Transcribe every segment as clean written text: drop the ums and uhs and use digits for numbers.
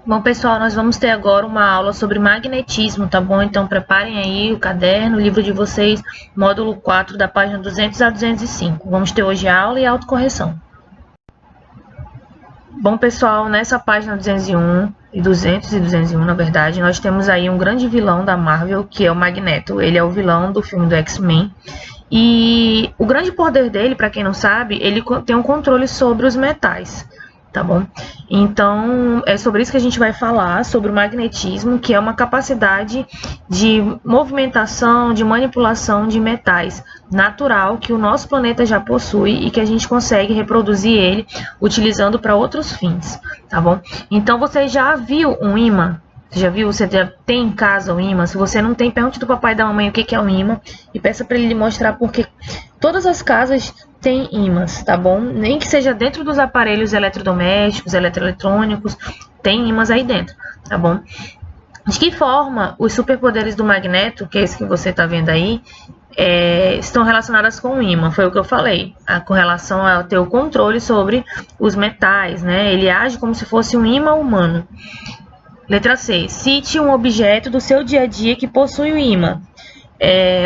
Bom, pessoal, nós vamos ter agora uma aula sobre magnetismo, tá bom? Então, preparem aí o caderno, o livro de vocês, módulo 4, da página 200 a 205. Vamos ter hoje aula e autocorreção. Bom, pessoal, nessa página 201 e 201, na verdade, nós temos aí um grande vilão da Marvel, que é o Magneto. Ele é o vilão do filme do X-Men. E o grande poder dele, para quem não sabe, ele tem um controle sobre os metais. Tá bom? Então, é sobre isso que a gente vai falar, sobre o magnetismo, que é uma capacidade de movimentação, de manipulação de metais natural que o nosso planeta já possui e que a gente consegue reproduzir ele utilizando para outros fins, tá bom? Então, você já viu um ímã? Você já viu? Você já tem em casa o ímã? Se você não tem, pergunte do papai e da mamãe o que é um ímã e peça para ele lhe mostrar, porque todas as casas tem ímãs, tá bom? Nem que seja dentro dos aparelhos eletrodomésticos, eletroeletrônicos, tem ímãs aí dentro, tá bom? De que forma os superpoderes do Magneto, que é esse que você está vendo aí, estão relacionadas com o ímã? Foi o que eu falei, com relação a ter o controle sobre os metais, né? Ele age como se fosse um ímã humano. Letra C. Cite um objeto do seu dia a dia que possui o ímã.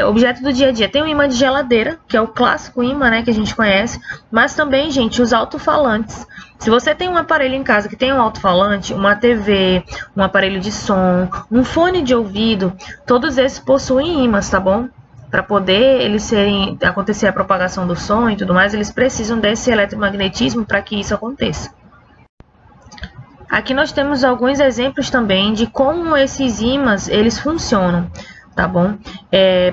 Objeto do dia a dia. Tem o ímã de geladeira, que é o clássico ímã, né, que a gente conhece, mas também, gente, os alto-falantes. Se você tem um aparelho em casa que tem um alto-falante, uma TV, um aparelho de som, um fone de ouvido, todos esses possuem ímãs, tá bom? Para poder acontecer a propagação do som e tudo mais, eles precisam desse eletromagnetismo para que isso aconteça. Aqui nós temos alguns exemplos também de como esses ímãs eles funcionam. Tá bom?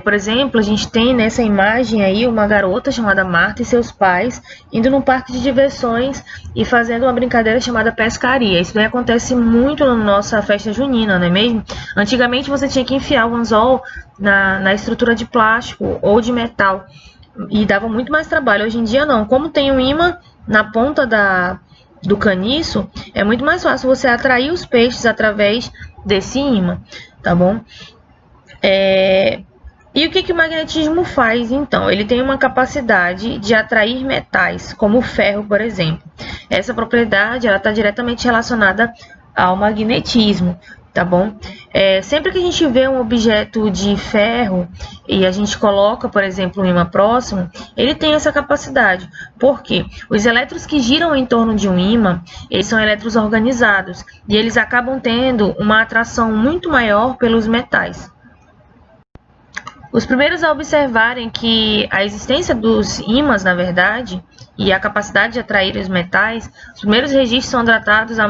Por exemplo, a gente tem nessa imagem aí uma garota chamada Marta e seus pais indo num parque de diversões e fazendo uma brincadeira chamada pescaria. Isso daí acontece muito na nossa festa junina, não é mesmo? Antigamente você tinha que enfiar o anzol na estrutura de plástico ou de metal e dava muito mais trabalho. Hoje em dia não. Como tem um ímã na ponta do caniço, é muito mais fácil você atrair os peixes através desse ímã, tá bom? E o que o magnetismo faz, então? Ele tem uma capacidade de atrair metais, como o ferro, por exemplo. Essa propriedade está diretamente relacionada ao magnetismo, tá bom? Sempre que a gente vê um objeto de ferro e a gente coloca, por exemplo, um ímã próximo, ele tem essa capacidade. Por quê? Os elétrons que giram em torno de um ímã, eles são elétrons organizados e eles acabam tendo uma atração muito maior pelos metais. Os primeiros a observarem que a existência dos ímãs, na verdade, e a capacidade de atrair os metais, os primeiros registros são datados a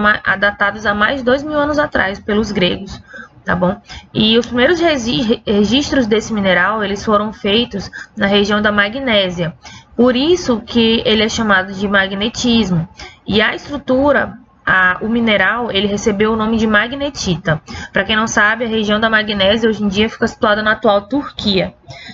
mais de 2.000 anos atrás, pelos gregos, tá bom? E os primeiros registros desse mineral, eles foram feitos na região da Magnésia. Por isso que ele é chamado de magnetismo. E a estrutura... O mineral ele recebeu o nome de magnetita. Para quem não sabe, a região da Magnésia hoje em dia fica situada na atual Turquia,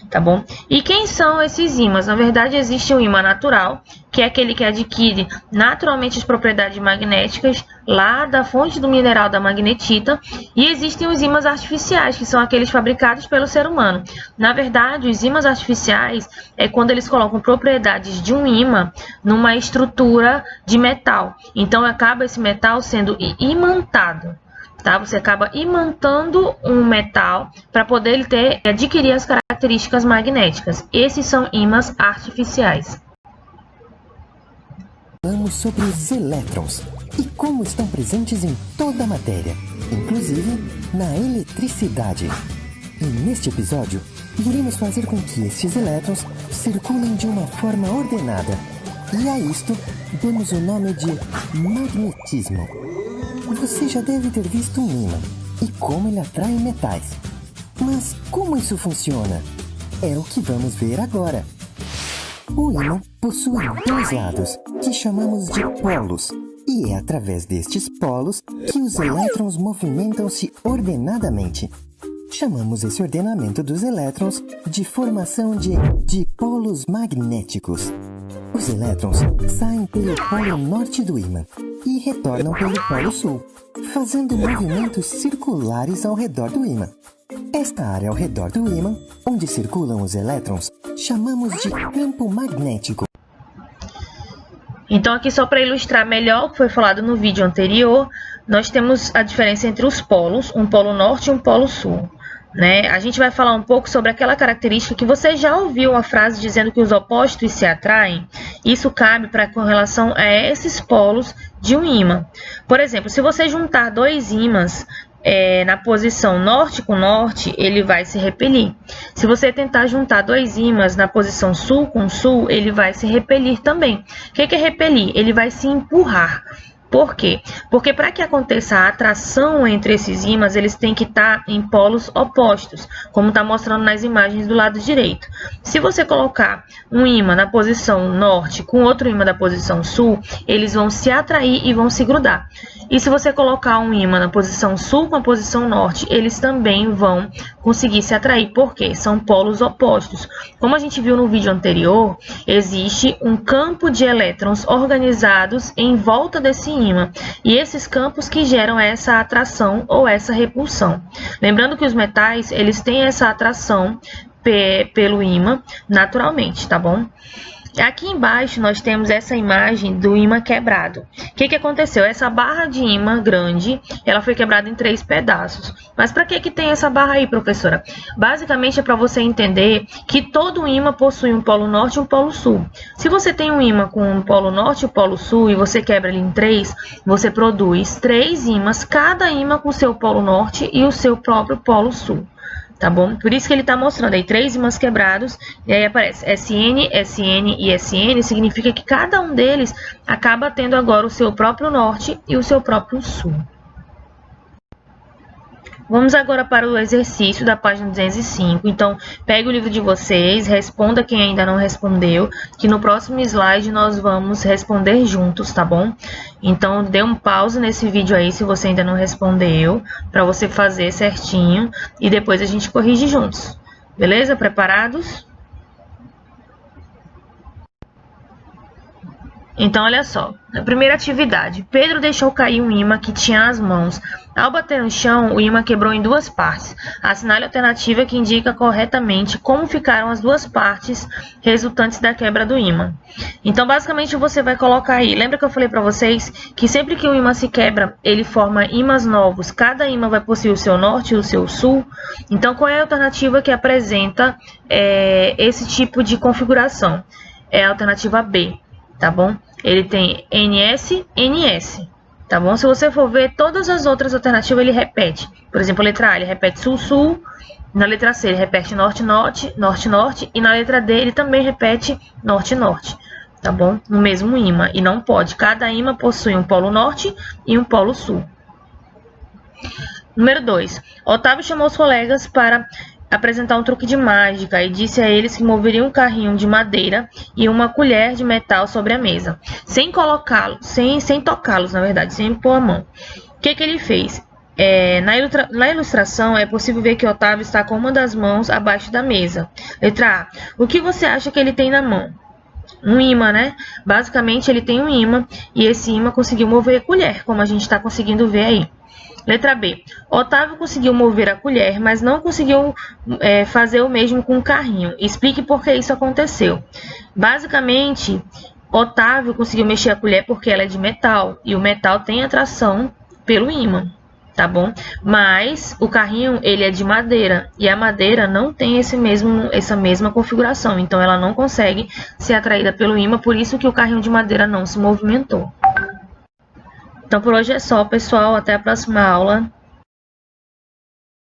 tá bom? E quem são esses ímãs? Na verdade, existe um ímã natural, que é aquele que adquire naturalmente as propriedades magnéticas lá da fonte do mineral da magnetita, e existem os ímãs artificiais, que são aqueles fabricados pelo ser humano. Na verdade, os ímãs artificiais é quando eles colocam propriedades de um ímã numa estrutura de metal. Então, acaba esse metal sendo imantado. Tá? Você acaba imantando um metal para poder adquirir as características magnéticas. Esses são ímãs artificiais. Falamos sobre os elétrons e como estão presentes em toda a matéria, inclusive na eletricidade. E neste episódio, iremos fazer com que estes elétrons circulem de uma forma ordenada. E a isto damos o nome de magnetismo. Você já deve ter visto um ímã e como ele atrai metais. Mas como isso funciona? É o que vamos ver agora. O ímã possui dois lados, que chamamos de polos, e é através destes polos que os elétrons movimentam-se ordenadamente. Chamamos esse ordenamento dos elétrons de formação de dipolos magnéticos. Os elétrons saem pelo polo norte do ímã e retornam pelo polo sul, fazendo movimentos circulares ao redor do ímã. Esta área ao redor do ímã, onde circulam os elétrons, chamamos de campo magnético. Então, aqui só para ilustrar melhor o que foi falado no vídeo anterior, nós temos a diferença entre os polos, um polo norte e um polo sul. Né? A gente vai falar um pouco sobre aquela característica que você já ouviu a frase dizendo que os opostos se atraem. Isso cabe com relação a esses polos de um ímã. Por exemplo, se você juntar dois ímãs na posição norte com norte, ele vai se repelir. Se você tentar juntar dois ímãs na posição sul com sul, ele vai se repelir também. O que é repelir? Ele vai se empurrar. Por quê? Porque para que aconteça a atração entre esses ímãs, eles têm que estar em polos opostos, como está mostrando nas imagens do lado direito. Se você colocar um ímã na posição norte com outro ímã da posição sul, eles vão se atrair e vão se grudar. E se você colocar um ímã na posição sul com a posição norte, eles também vão conseguir se atrair. Por quê? São polos opostos. Como a gente viu no vídeo anterior, existe um campo de elétrons organizados em volta desse ímã. E esses campos que geram essa atração ou essa repulsão. Lembrando que os metais, eles têm essa atração pelo ímã naturalmente, tá bom? Aqui embaixo nós temos essa imagem do ímã quebrado. O que aconteceu? Essa barra de ímã grande, ela foi quebrada em 3 pedaços. Mas para que tem essa barra aí, professora? Basicamente é para você entender que todo ímã possui um polo norte e um polo sul. Se você tem um ímã com um polo norte e um polo sul e você quebra ele em 3, você produz 3 ímãs, cada ímã com seu polo norte e o seu próprio polo sul. Tá bom? Por isso que ele está mostrando aí 3 ímãs quebrados, e aí aparece SN, SN e SN, significa que cada um deles acaba tendo agora o seu próprio norte e o seu próprio sul. Vamos agora para o exercício da página 205. Então, pegue o livro de vocês, responda quem ainda não respondeu, que no próximo slide nós vamos responder juntos, tá bom? Então, dê um pause nesse vídeo aí se você ainda não respondeu, para você fazer certinho e depois a gente corrige juntos. Beleza? Preparados? Então, olha só. Na primeira atividade, Pedro deixou cair um ímã que tinha nas mãos. Ao bater no chão, o ímã quebrou em 2 partes. Assinale a alternativa que indica corretamente como ficaram as 2 partes resultantes da quebra do ímã. Então, basicamente, você vai colocar aí. Lembra que eu falei para vocês que sempre que o ímã se quebra, ele forma ímãs novos. Cada ímã vai possuir o seu norte e o seu sul. Então, qual é a alternativa que apresenta esse tipo de configuração? É a alternativa B, tá bom? Ele tem NS, NS, tá bom? Se você for ver todas as outras alternativas, ele repete. Por exemplo, a letra A, ele repete Sul, Sul. Na letra C, ele repete Norte, Norte, Norte, Norte. E na letra D, ele também repete Norte, Norte, tá bom? No mesmo ímã. E não pode. Cada ímã possui um polo Norte e um polo Sul. Número 2. Otávio chamou os colegas para apresentar um truque de mágica e disse a eles que moveria um carrinho de madeira e uma colher de metal sobre a mesa, sem colocá-los, sem tocá-los, na verdade, sem pôr a mão. O que ele fez? Na ilustração é possível ver que Otávio está com uma das mãos abaixo da mesa. Letra A. O que você acha que ele tem na mão? Um ímã, né? Basicamente ele tem um ímã e esse ímã conseguiu mover a colher, como a gente está conseguindo ver aí. Letra B. Otávio conseguiu mover a colher, mas não conseguiu fazer o mesmo com o carrinho. Explique por que isso aconteceu. Basicamente, Otávio conseguiu mexer a colher porque ela é de metal. E o metal tem atração pelo ímã, tá bom? Mas o carrinho, ele é de madeira. E a madeira não tem essa mesma configuração. Então, ela não consegue ser atraída pelo ímã. Por isso que o carrinho de madeira não se movimentou. Então, por hoje é só, pessoal. Até a próxima aula.